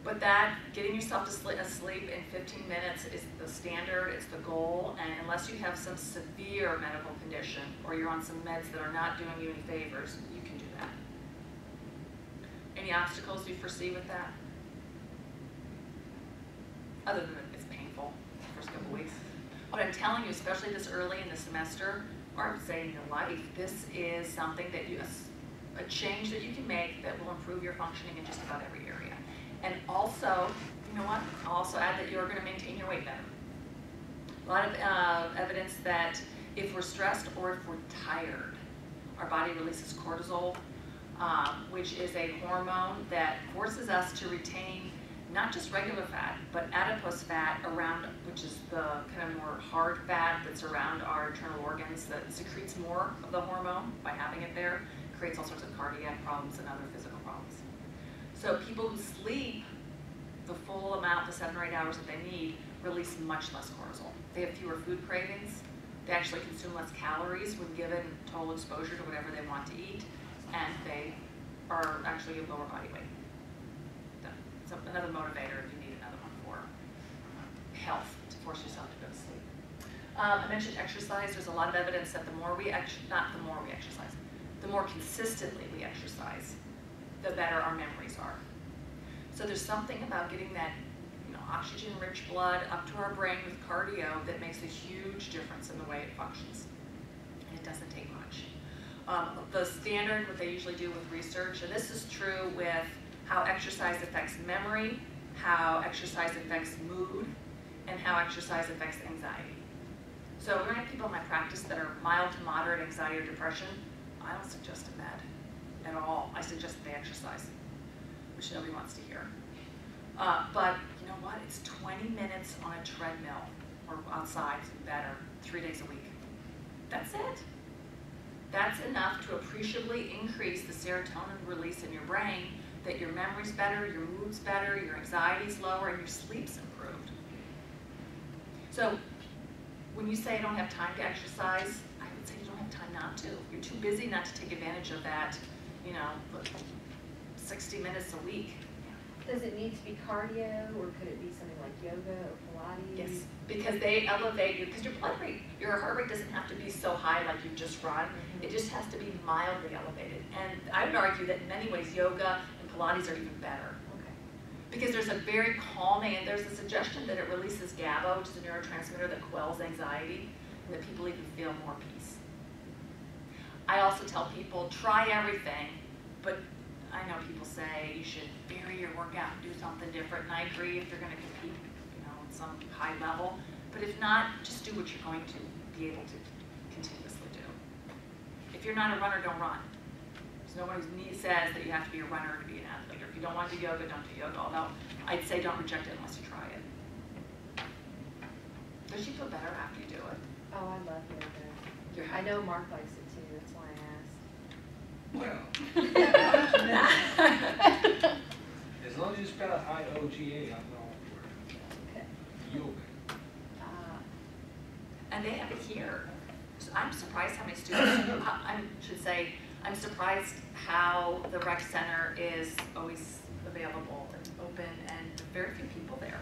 But that, getting yourself to asleep in 15 minutes is the standard, it's the goal, and unless you have some severe medical condition or you're on some meds that are not doing you any favors, you can do that. Any obstacles you foresee with that? Other than that it's painful the first couple weeks. But I'm telling you, especially this early in the semester, or I would say in your life, this is something that a change that you can make that will improve your functioning in just about every area. And also, you know what? I'll also add that you're going to maintain your weight better. A lot of evidence that if we're stressed or if we're tired, our body releases cortisol, which is a hormone that forces us to retain not just regular fat, but adipose fat around, which is the kind of more hard fat that's around our internal organs that secretes more of the hormone by having it there, creates all sorts of cardiac problems and other physical problems. So people who sleep the full amount, the 7 or 8 hours that they need, release much less cortisol. They have fewer food cravings. They actually consume less calories when given total exposure to whatever they want to eat, and they are actually a lower body weight. So another motivator if you need another one for health, to force yourself to go to sleep. I mentioned exercise. There's a lot of evidence that the more consistently we exercise, the better our memories are. So there's something about getting that oxygen-rich blood up to our brain with cardio that makes a huge difference in the way it functions. And it doesn't take much. The standard, what they usually do with research, and this is true with how exercise affects memory, how exercise affects mood, and how exercise affects anxiety. So when I have people in my practice that are mild to moderate anxiety or depression, I don't suggest a med at all. I suggest that they exercise, which nobody wants to hear. But you know what? It's 20 minutes on a treadmill or outside, better, 3 days a week. That's it. That's enough to appreciably increase the serotonin release in your brain, that your memory's better, your mood's better, your anxiety's lower, and your sleep's improved. So when you say I don't have time to exercise, I would say you don't have time not to. You're too busy not to take advantage of that, 60 minutes a week. Does it need to be cardio, or could it be something like yoga or Pilates? Yes, because they elevate you, because your blood rate, your heart rate doesn't have to be so high like you've just run. It just has to be mildly elevated. And I would argue that in many ways, yoga and Pilates are even better. Okay. Because there's a very calming, and there's a suggestion that it releases GABA, which is a neurotransmitter that quells anxiety, and that people even feel more peace. I also tell people, try everything, but I know people say you should vary your workout and do something different, and I agree if you're going to compete, at some high level. But if not, just do what you're going to be able to continuously do. If you're not a runner, don't run. There's no one who says that you have to be a runner to be an athlete. Or if you don't want to do yoga, don't do yoga. Although I'd say don't reject it unless you try it. Does she feel better after you do it? Oh, I love yoga. I know Mark likes it too. That's why I asked. Well, as long as you spell it IOGA, I'm all for it. Okay. Yoga. And they have it here. So I'm surprised how many students, I'm surprised how the rec center is always available and open, and very few people there.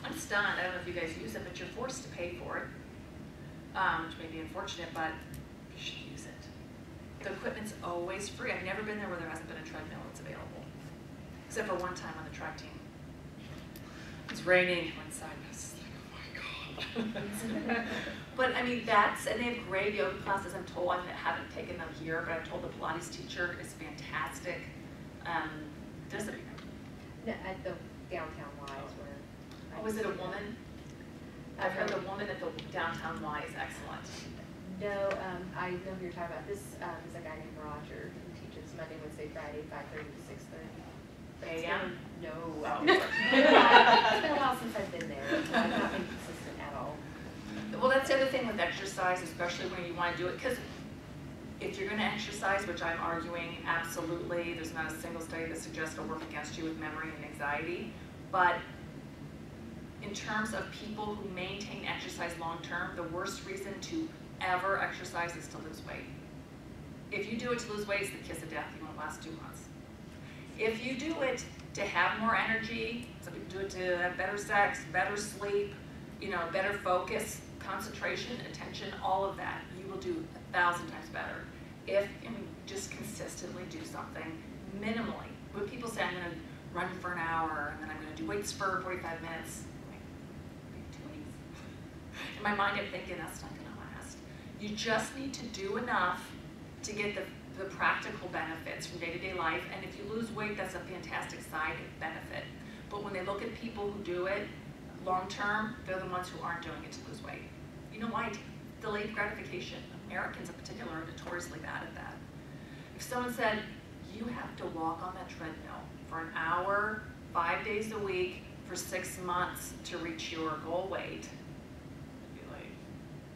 I'm stunned. I don't know if you guys use it, but you're forced to pay for it, which may be unfortunate, but you should use it. The equipment's always free. I've never been there where there hasn't been a treadmill that's available, except for one time on the track team. It's raining one side, and I was like, oh my God. But I mean, and they have great yoga classes. I'm told, I haven't taken them here, but I'm told the Pilates teacher is fantastic. Does it? No, at the downtown Wise where. Oh, was it a woman? I've heard the woman at the downtown Y is excellent. No, I know who you're talking about. This is a guy named Roger who teaches Monday, Wednesday, Friday, 5:30 to 6:30. AM? No. Oh. It's been a while since I've been there. So I've not been consistent at all. Well, that's the other thing with exercise, especially when you want to do it, because if you're going to exercise, which I'm arguing absolutely, there's not a single study that suggests it'll work against you with memory and anxiety, but in terms of people who maintain exercise long-term, the worst reason to ever exercise is to lose weight. If you do it to lose weight, it's the kiss of death. You won't last 2 months. If you do it to have more energy. Some people do it to have better sex, better sleep, you know, better focus, concentration, attention, all of that. You will do 1,000 times better if you just consistently do something minimally. When people say, I'm going to run for an hour, and then I'm going to do weights for 45 minutes, I'm like, 2 weeks. In my mind, I'm thinking, that's not going to last. You just need to do enough to get the practical benefits from day-to-day life, and if you lose weight, that's a fantastic side benefit. But when they look at people who do it long-term, they're the ones who aren't doing it to lose weight. You know why? Delayed gratification. Americans in particular are notoriously bad at that. If someone said, you have to walk on that treadmill for an hour, 5 days a week, for 6 months to reach your goal weight,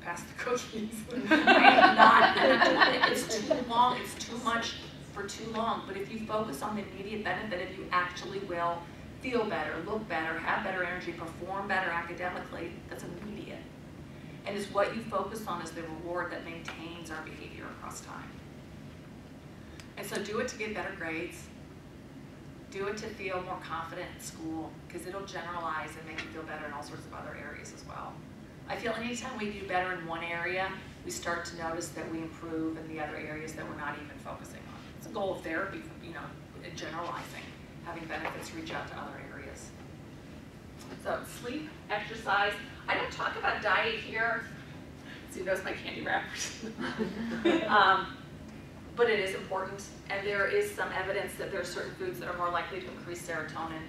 pass the cookies. I am not gonna do it. It's too long, it's too much for too long. But if you focus on the immediate benefit, if you actually will feel better, look better, have better energy, perform better academically, that's immediate. And it's what you focus on is the reward that maintains our behavior across time. And so do it to get better grades. Do it to feel more confident in school, because it'll generalize and make you feel better in all sorts of other areas as well. I feel anytime we do better in one area, we start to notice that we improve in the other areas that we're not even focusing on. It's a goal of therapy, you know, generalizing, having benefits reach out to other areas. So sleep, exercise. I don't talk about diet here. See, those are my candy wrappers. But it is important, and there is some evidence that there are certain foods that are more likely to increase serotonin.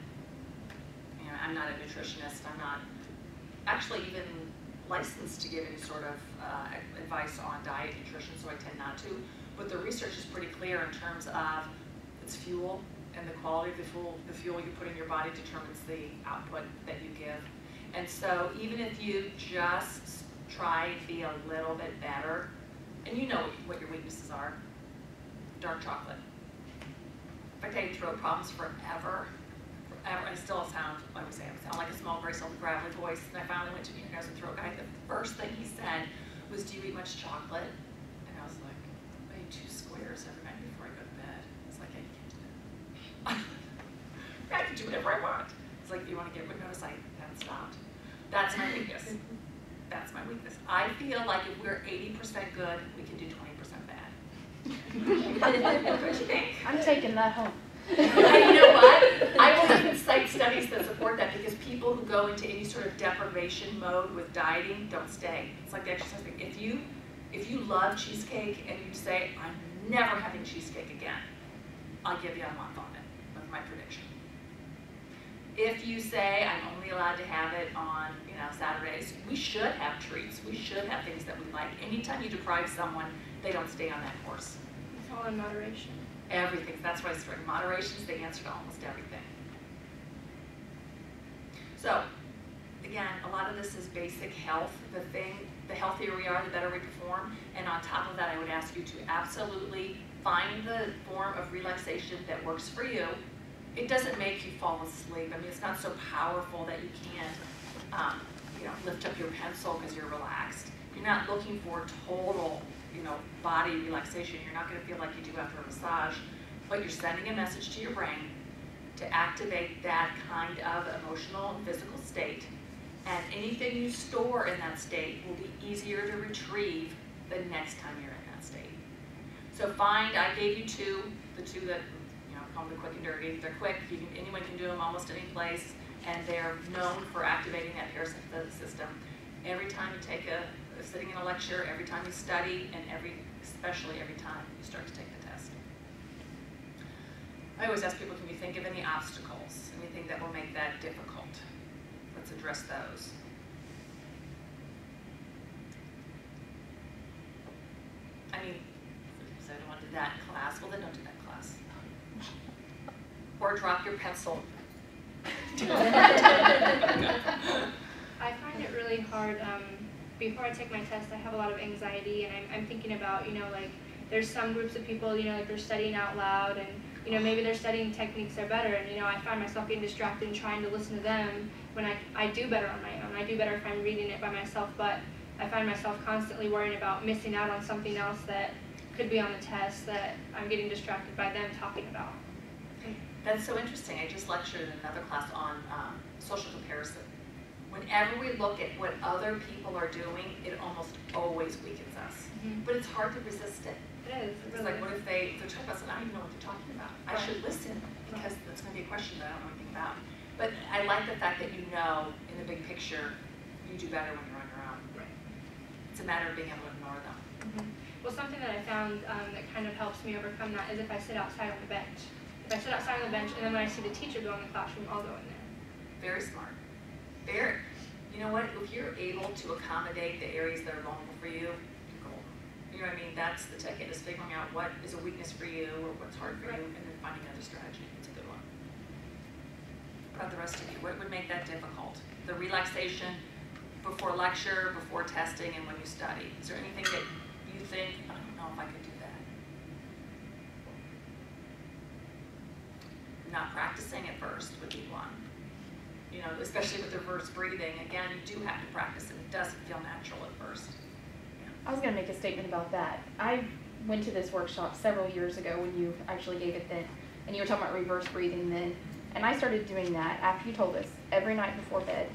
You know, I'm not a nutritionist. I'm not actually even licensed to give any sort of advice on diet nutrition, so I tend not to. But the research is pretty clear in terms of its fuel, and the quality of the fuel you put in your body determines the output that you give. And so even if you just try and be a little bit better, and you know what your weaknesses are, dark chocolate. If I tell you throat problems forever, I still sound, I would say, I sound like a small, very gravelly voice. And I finally went to a nose and throat guy. The first thing he said was, do you eat much chocolate? And I was like, I eat 2 squares every night before I go to bed. It's like, hey, you can't do that. I can do whatever I want. It's like, you want to get rid of notice, I haven't stopped. That's my weakness. That's my weakness. I feel like if we're 80% good, we can do 20% bad. What do you think? I'm taking that home. And you know what? I will even cite studies that support that, because people who go into any sort of deprivation mode with dieting don't stay. It's like the exercise thing. If you love cheesecake and you say, I'm never having cheesecake again, I'll give you a month on it. That's my prediction. If you say, I'm only allowed to have it on, you know, Saturdays, we should have treats. We should have things that we like. Anytime you deprive someone, they don't stay on that course. It's all in moderation. Everything. That's why I started. Moderation is the answer to almost everything. So, again, a lot of this is basic health. The healthier we are, the better we perform. And on top of that, I would ask you to absolutely find the form of relaxation that works for you. It doesn't make you fall asleep. I mean, it's not so powerful that you can't, you know, lift up your pencil because you're relaxed. You're not looking for total, you know, body relaxation. You're not going to feel like you do after a massage, but you're sending a message to your brain to activate that kind of emotional and physical state. And anything you store in that state will be easier to retrieve the next time you're in that state. So I gave you the two that, you know, call them the quick and dirty. They're quick, anyone can do them almost any place, and they're known for activating that parasympathetic system. Every time you take sitting in a lecture, every time you study, and especially every time you start to take the test. I always ask people, can you think of any obstacles, anything that will make that difficult? Let's address those. I mean, so I don't want to do that in class. Well, then don't do that in class. Or drop your pencil. I find it really hard. Before I take my test, I have a lot of anxiety, and I'm thinking about, you know, like, there's some groups of people, you know, like they're studying out loud, and, you know, maybe their studying techniques are better, and, you know, I find myself getting distracted and trying to listen to them when I do better on my own. I do better if I'm reading it by myself, but I find myself constantly worrying about missing out on something else that could be on the test that I'm getting distracted by them talking about. That's so interesting. I just lectured in another class on social comparison. Whenever we look at what other people are doing, it almost always weakens us. But it's hard to resist it. It is. It's like, what if they're talking about something I don't even know what they're talking about? I should listen, because that's going to be a question that I don't know anything about. But I like the fact that you know, in the big picture, you do better when you're on your own. Right. It's a matter of being able to ignore them. Well, something that I found that kind of helps me overcome that is if I sit outside on the bench. If I sit outside on the bench, and then when I see the teacher go in the classroom, I'll go in there. Very smart. Very. You know what? If you're able to accommodate the areas that are vulnerable for you, you're golden. You know what I mean? That's the ticket, is figuring out what is a weakness for you or what's hard for you, and then finding another strategy. It's a good one. What about the rest of you? What would make that difficult? The relaxation before lecture, before testing, and when you study. Is there anything that you think, I don't know if I could do that? Not practicing at first would be one. You know, especially with reverse breathing. Again, you do have to practice it. It doesn't feel natural at first. I was going to make a statement about that. I went to this workshop several years ago when you actually gave it then, and you were talking about reverse breathing then, and I started doing that after you told us every night before bed.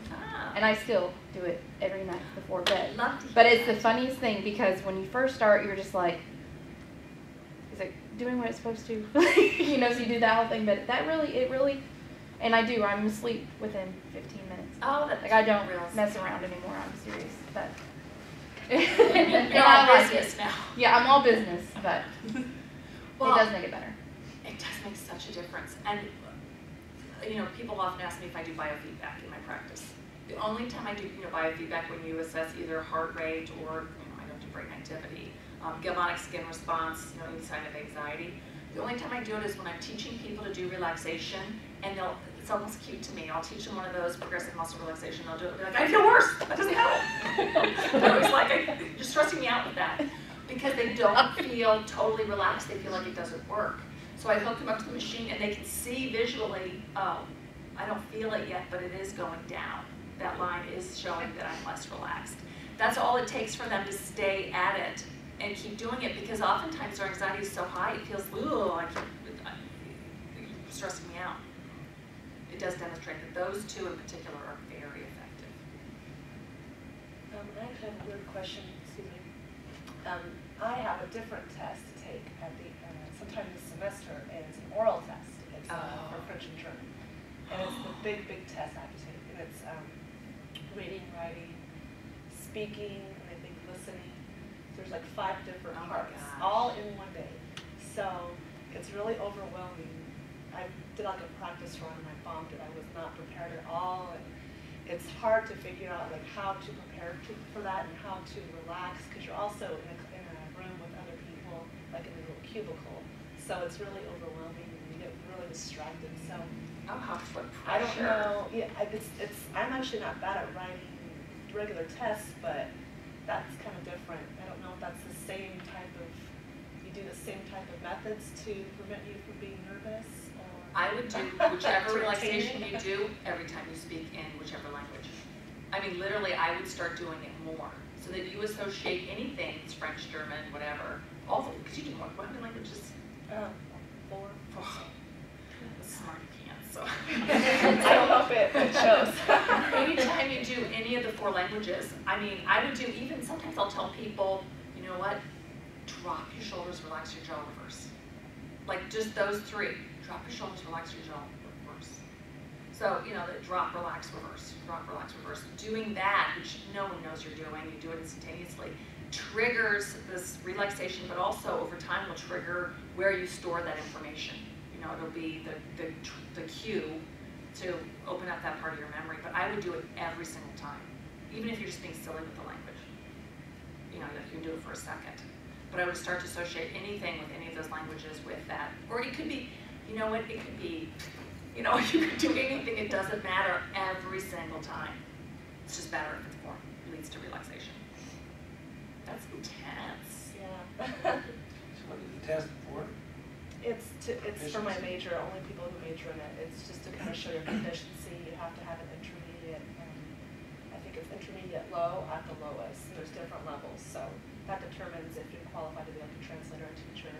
And I still do it every night before bed. Love to hear But it's that. the funniest thing, because when you first start, you're just like, is it doing what it's supposed to? You know, so you do that whole thing, but that really, and I do, I'm asleep within 15 minutes. Oh, that's Like, I don't real mess around anymore, I'm serious, but. You're all business now. Yeah, I'm all business, but Well, it does make it better. It does make such a difference. And, you know, people often ask me if I do biofeedback in my practice. The only time I do, you know, biofeedback when you assess either heart rate or, you know, I don't do brain activity, galvanic skin response, you know, any sign of anxiety. The only time I do it is when I'm teaching people to do relaxation, and it's almost cute to me. I'll teach them one of those progressive muscle relaxation. They'll do it. They're like, I feel worse. That doesn't help. They're always like, you're stressing me out with that, because they don't feel totally relaxed. They feel like it doesn't work. So I hook them up to the machine, and they can see visually, oh, I don't feel it yet, but it is going down. That line is showing that I'm less relaxed. That's all it takes for them to stay at it and keep doing it, because oftentimes their anxiety is so high, it feels, ooh, you're stressing me out. It does demonstrate that those two in particular are very effective. I actually have a weird question, excuse me. I have a different test to take at the sometime this semester, and it's an oral test. It's for French and German. And it's the big test I have to take. And it's reading, writing, speaking, and I think listening. There's like 5 different parts, all in one day. So it's really overwhelming. I did like a practice run and I bombed it. I was not prepared at all. And it's hard to figure out like how to prepare for that and how to relax, because you're also in a room with other people, like in a little cubicle. So it's really overwhelming and you get really distracted. So What pressure. I don't know. Yeah, I'm actually not bad at writing regular tests, but that's kind of different. I don't know if that's the same type of, you do the same type of methods to prevent you from being nervous, or? I would do whichever To relaxation retain you it. do every time you speak in whichever language. I mean, literally, I would start doing it more, so that you associate anything, it's French, German, whatever, all of them, because you do more. What many languages? 4. Smart you can, so. I don't know if it shows. Anytime you do any of the 4 languages, I mean, I would do even, sometimes I'll tell people, you know what, drop your shoulders, relax your jaw, reverse. Like just those 3, drop your shoulders, relax your jaw, reverse. So, you know, the drop, relax, reverse, drop, relax, reverse. Doing that, which no one knows you're doing, you do it instantaneously, triggers this relaxation, but also over time will trigger where you store that information. You know, it'll be the cue to open up that part of your memory, but I would do it every single time, even if you're just being silly with the language. You know, you can do it for a second. But I would start to associate anything with any of those languages with that. Or it could be, you know what, it could be, you know, you could do anything, it doesn't matter every single time. It's just better if it's more, leads to relaxation. That's intense. Yeah. So what is the test for? It's for my major, only people who major in it. It's just to kind of show your proficiency. You have to have an intermediate, I think it's intermediate low at the lowest. There's different levels, so that determines if you're qualified to be like a translator or teacher.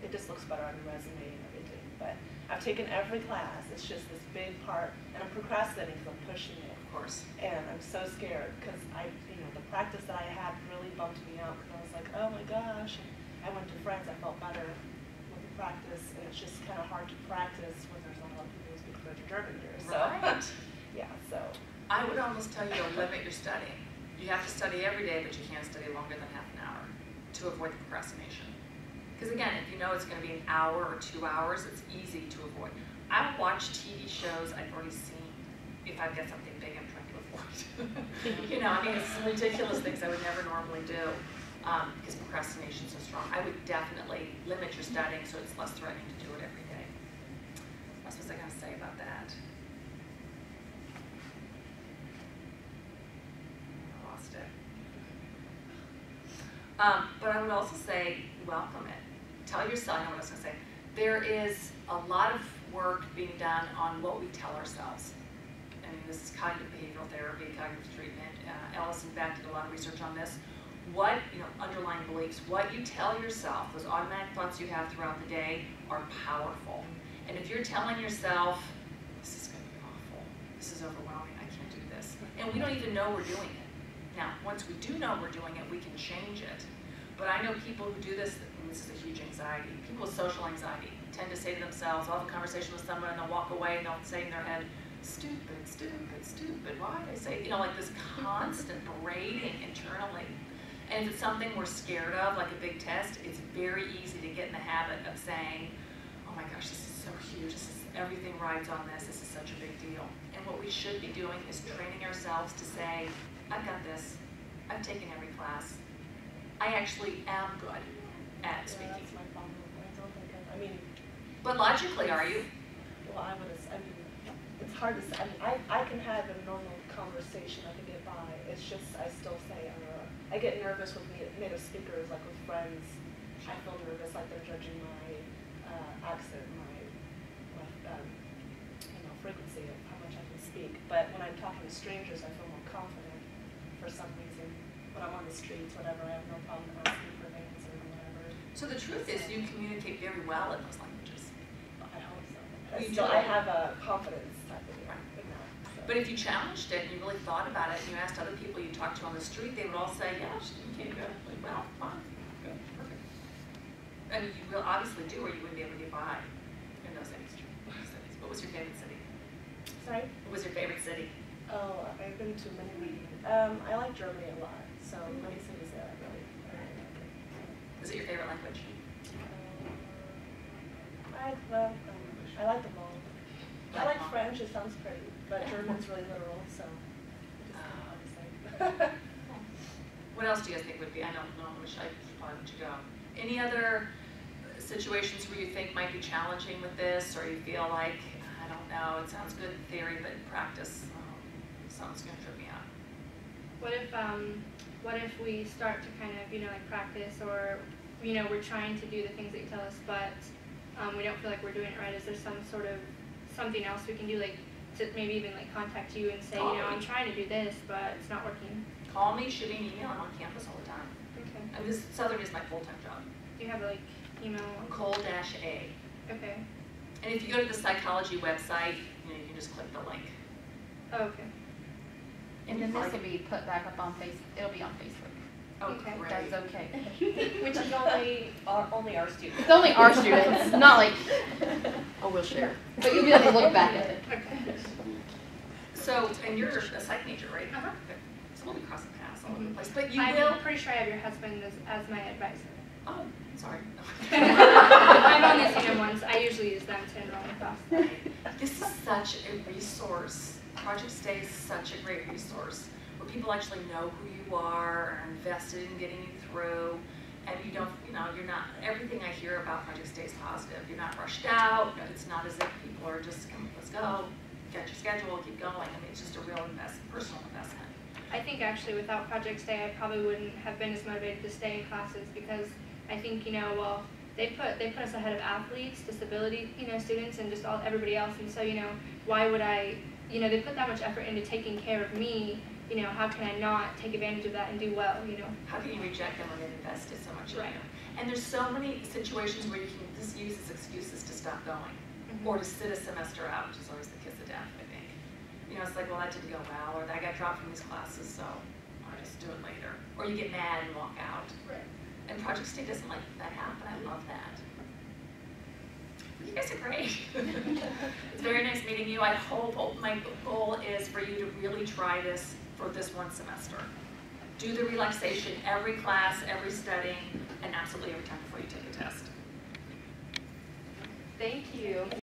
It just looks better on your resume and everything. but I've taken every class. It's just this big part, and I'm procrastinating because I'm pushing it. Of course. And I'm so scared because the practice that I had really bumped me out because I was like, oh my gosh. And I went to France, I felt better with the practice, and it's just kind of hard to practice when there's not a lot of people who speak French or German here. So, Right. yeah, so. I would almost tell you to limit your studying. You have to study every day, but you can't study longer than half an hour to avoid the procrastination. Because again, if you know it's going to be an hour or 2 hours, it's easy to avoid. I will watch TV shows I've already seen if I've got something big I'm trying to avoid. You know, I mean, it's ridiculous things I would never normally do because procrastination is so strong. I would definitely limit your studying so it's less threatening to do it every day. What else was I going to say about that? I lost it. But I would also say, welcome it. Tell yourself, I know what I was going to say. There is a lot of work being done on what we tell ourselves. I mean, this is cognitive behavioral therapy, cognitive treatment. Ellis, in fact, did a lot of research on this. What, underlying beliefs, what you tell yourself, those automatic thoughts you have throughout the day are powerful. And if you're telling yourself, this is going to be awful, this is overwhelming, I can't do this, and we don't even know we're doing it. Now, once we do know we're doing it, we can change it. But I know people who do this, and this is a huge anxiety, people with social anxiety tend to say to themselves, I'll have a conversation with someone and they'll walk away and they'll say in their head, stupid, stupid, stupid, why did I say, like this constant berating internally. And if it's something we're scared of, like a big test, it's very easy to get in the habit of saying, oh my gosh, this is so huge, everything rides on this is such a big deal. And what we should be doing is training ourselves to say, I've got this, I've taken every class, I actually am good at speaking. That's my problem. I mean, But logically, are you? well, it's hard to say. I can have a normal conversation, I can get by. It's just, I still say, I get nervous with native speakers, like with friends. I feel nervous, like they're judging my accent, my frequency of how much I can speak. But when I'm talking to strangers, I feel more confident for some reason. When I'm on the streets, whatever, I have no problem asking for things or whatever. So the truth is you communicate very well in those languages. I hope so. You So do. I have a confidence type of thing in that. So. But if you challenged it and you really thought about it and you asked other people you talked to on the street, they would all say, yeah, you can't go. Like, well, fine, good, perfect. And you will obviously do or you wouldn't be able to get by in those cities. What was your favorite city? Sorry? What was your favorite city? Oh, I've been to many. I like Germany a lot. So many cities there I really like it. Was it your favorite language? I like them all. I like French, it sounds pretty, but German's really literal, so it's kind of hard to say. What else do you guys think would be, I don't know, I should probably let you go. Any other situations where you think might be challenging with this, or you feel like, I don't know, it sounds good in theory, but in practice, something's going to trip me up? What if we start to kind of, like practice, or, we're trying to do the things that you tell us, but we don't feel like we're doing it right? Is there some sort of something else we can do, like to maybe even like contact you and say, I'm trying to do this, but it's not working? Call me, shoot me an email. I'm on campus all the time. Okay. And this Southern is my full-time job. Do you have like email? Cole-A. Okay. And if you go to the psychology website, you can just click the link. Oh, okay. And then this will be put back up on Facebook. It'll be on Facebook. Oh, Okay. great. That's okay. Which is only our students. It's only our students, not like, oh, we'll share. But you'll be able to look back at it. Okay. So, and you're a psych major, right? Uh-huh. Okay. So we'll be crossing paths all over the place. But you I'm will. pretty sure I have your husband as my advisor. Oh, sorry. I've only seen him once. I usually use them to enroll in class. This is such a resource. Project Stay is such a great resource where people actually know who you are, are invested in getting you through, and you don't, you're not, everything I hear about Project Stay is positive. You're not rushed out. It's not as if people are just, let's go, get your schedule, keep going. I mean, it's just a real personal investment. I think actually without Project Stay, I probably wouldn't have been as motivated to stay in classes, because I think, they put us ahead of athletes, disability, students, and just everybody else. And so, why would I, they put that much effort into taking care of me. How can I not take advantage of that and do well? How can you reject them when they've invested so much in Right. you? And there's so many situations where you can just use as excuses to stop going. or to sit a semester out, which is always the kiss of death, I think. You know, it's like, well, that didn't go well, or that got dropped from these classes, so I'll just do it later. Or you get mad and walk out. Right. And Project Stay doesn't let that happen. I love that. You guys are great. It's very nice meeting you. I hope, my goal is for you to really try this for this one semester. Do the relaxation every class, every studying, and absolutely every time before you take a test. Thank you.